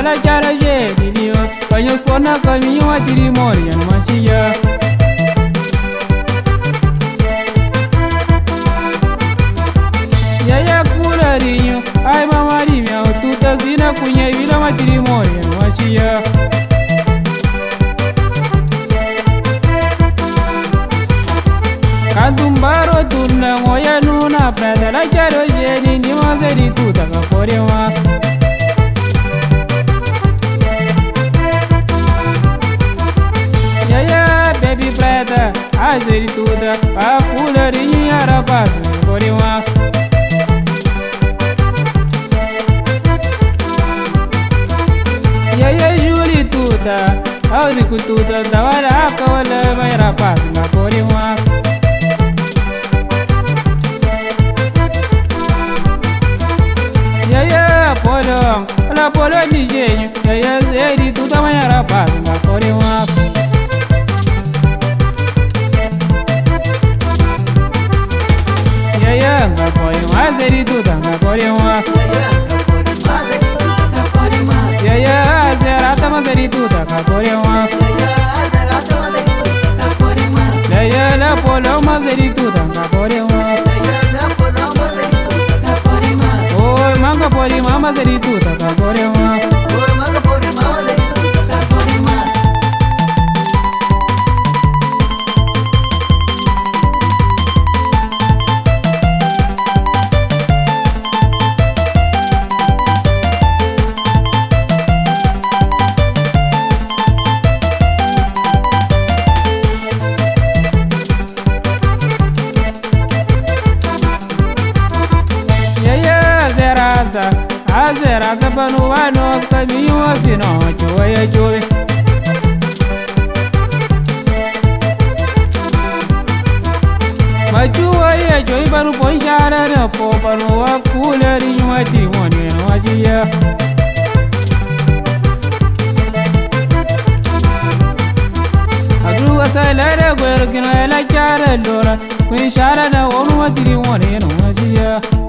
preda la cara je dilio Paños pona camino a tirimori en machilla Yaya kula riño ay mamari miao tuta zina kunya vila matirimori en machilla Cantumbaro turna moya nuna preda la cara je ni mazeri tuta ka pore mas Baby preta, azeri tuda, a cularinha era base, por mas. Yaya Juli tuda, aurico tuda, da varaca wala vai rapaz, na por mas. Yaya polo, la polo ligeño, yaya zeri tuda vai rapaz, na por mas. Mazeri tuta nga kore mas Yaya zerata mazeri tuta nga kore mas Yaya la polo mazeri tuta nga kore mas Oy manga pori mama mazeri tuta nga kore mas Azerada panu anos caminho assim não joia joia Majuia joia panu ponchara na po panu a cularinho matrimônio não agia Agru asalera guerra que não ela cara lora Ponchara na o matrimônio não agia